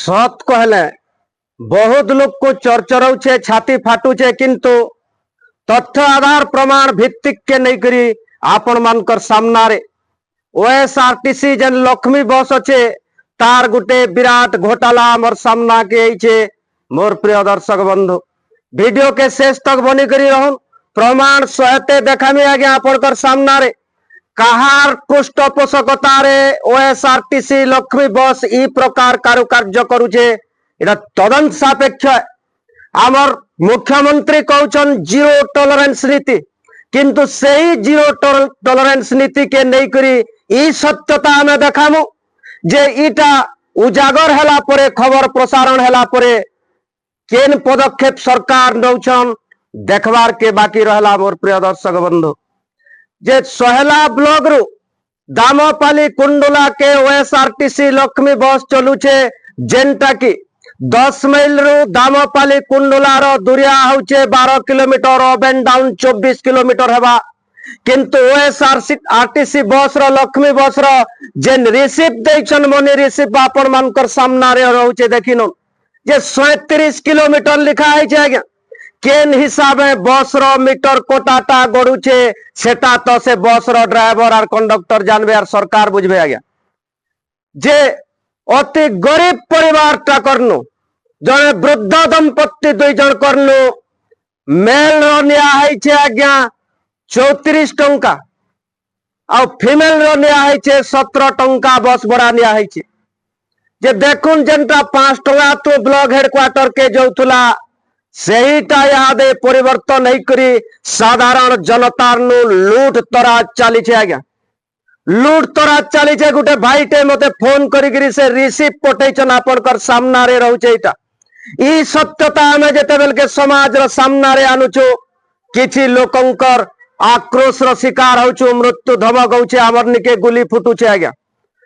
सत कहले बहुत लोग को चरचरौचे छाती फाटुचे किंतु तथ्य आधार प्रमाण भित्तिक के नहीं करी आपण मानकर सामना रे ओएसआरटीसी जन लक्ष्मी बस अच्छे तार गुटे विराट घोटाला मोर सामना के मोर प्रिय दर्शक बंधु वीडियो के शेष तक बनी करी रहन प्रमाण सहित देखामी आगे आपनकर सामना रे कहार पृष्ठपोषकता रे ओएसआरटीसी लक्ष्मी बस ई प्रकार कारुकार्य करुचे इटा तदंत सापेक्ष आमर मुख्यमंत्री कहउछन जीरो टॉलरेंस नीति किंतु सही जीरो टॉलरेंस नीति के नहीं करी ई सत्यता हमें देखामु जे इटा उजागर हला परे खबर प्रसारण हला परे केन पदक्षेप सरकार नौछन देखबार के बाकी रहला मोर प्रिय दर्शक बंधु जे सोहेला ब्लॉक रु दामपाली कुंडला के ओएसआरटीसी लक्ष्मी बस चलुचे जेनटा की 10 माइल रु दामपाली कुंडला रो दूरिया होचे 12 kilometre up and down 24 kilometre हेबा किंतु ओएसआरटीसी बस रो लक्ष्मी बस रो जेन रिसिप्ट दैछन मनी रिसिप्ट आपन मानकर सामना रे रहउचे देखिनो जे 37 किलोमीटर लिखा है जे आज्ञा केन हिसाब बस रो मीटर कोटाटा गड़ुचे सेटा तो से बस रो ड्राइवर और कंडक्टर जानबे और सरकार बुझबे आज्ञा जे अति गरीब परिवार टा करनु जने वृद्ध दंपत्ति दुई जन करनु मेल रो निया है छे आज्ञा 34 टंका और फीमेल रो निया है छे 17 टंका बस भड़ा निया है छे जे देखुन जेनटा 5 टंका तो ब्लॉक हेडक्वार्टर के जोथुला सेहीटा यादे परिवर्तन नहीं करी साधारण जनतार नु लूट तराज चली छे आज्ञा लूट तराज चली छे गुटे भाईटे मते फोन करी से रिसीव पठेछन आपनकर सामना रे रहउचे इटा ई सत्यता हमें जेते बेल के समाज रो सामना रे आनुछु किछि लोकंकर आक्रोश रो शिकार होछु मृत्यु धमक होचे हमर निके गुली फुटुचे आज्ञा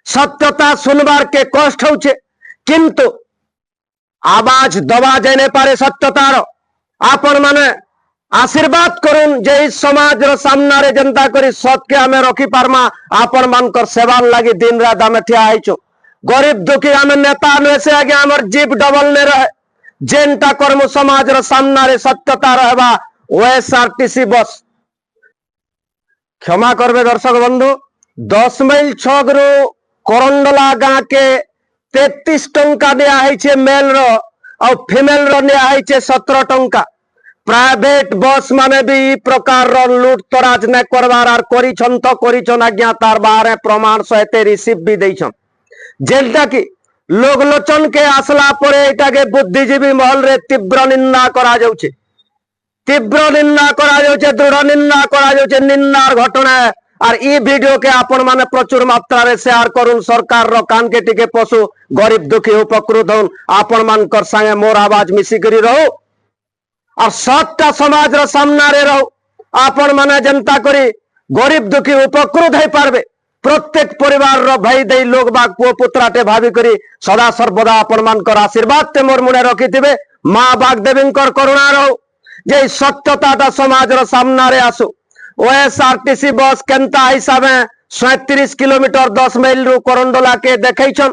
सत्यता सुनबार के कष्ट होचे किंतु आवाज दबा जाने पारे सत्यतार आपण माने आशीर्वाद करुन जे समाज रो सामना रे जनता करी सत के हमें रखी पारमा आपण मानकर सेवा लगी दिन रात हमें ठिया आइचो गरीब दुखी हमें नेता ने से आगे हमर जीप डबल ने रहे जेनटा कर्म समाज रो सामना रे सत्यता रहबा ओएसआरटीसी बस क्षमा करबे दर्शक बंधु 10 माइल छग रो करंडला गां के 33 टंका दिया है मेल रो और फीमेल रो दिया है 17 टंका प्राइवेट बस माने भी ई प्रकार रो लूट तराज ने करवार आर करिछन तो करिछन आज्ञा तार बारे प्रमाण सहित रिसीव भी दैछन जेलटा की लोग लोचन के आसला परे एटा के बुद्धिजीवी महल रे तीव्र निंदा करा जाउछे दृढ़ निंदा करा जाउछे निंदार घटना और ई वीडियो के आपण माने प्रचुर मात्रा रे शेयर करुन सरकार रो कान के टिके पशु गरीब दुखी उपकृत होन आपण मानकर संगे मोर आवाज मिसी करी रहो और सत्ता समाज रो सामना रे रहो आपण माने जनता करी गरीब दुखी उपकृत है पारबे प्रत्येक परिवार रो भाई दई लोग बाग पुओ पुत्राटे भाभी करी सदा सर्वदा आपण मानकर आशीर्वाद ते मोर मुने रखिथिबे मां बाग देवींकर करुणा रहो जे सत्यताटा समाज रो सामना रे आसु ओएसआरटीसी बस केनता हिसाब 37 किलोमीटर 10 माइल रु करंडला के देखैछन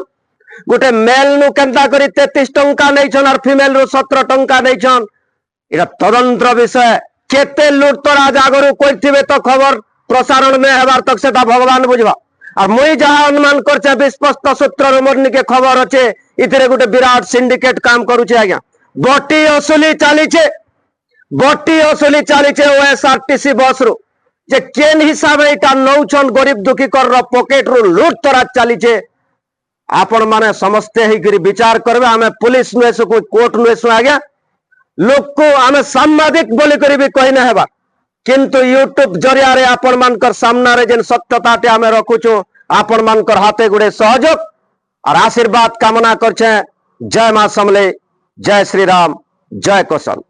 गोटे मेल नु केनता करी 33 टंका नैछन और फीमेल रु 17 टंका नैछन इरा तदंत्र विषय केते लूट तराज आगरु कइथिबे तो खबर प्रसारण में हेबार तक सेटा भगवान बुझबा और मुई जहां अनुमान करछे विस्पष्ट सूत्र रो मोरनी के खबर अछि इतरे गोटे विराट सिंडिकेट काम करूछे आज्ञा बटी असली चालीछे ओएसआरटीसी बस रु जे केन हिसाब एटा नौछन गरीब दुखी कर पॉकेट रु लूट तराज चलीचे आपण माने समस्ते ही करी विचार करबे हमें पुलिस नुए से कोई कोर्ट नुए से आज्ञा लोग को हमें सांबादिक बोली करी भी कहि ना हेबा किंतु यूट्यूब जरिया रे आपण मानकर सामना रे जेन सत्यताटे हमें रखुछु आपण मानकर हाथे गुडे सहयोग और आशीर्वाद कामना करछे जय मां समले जय श्री राम जय कौशल।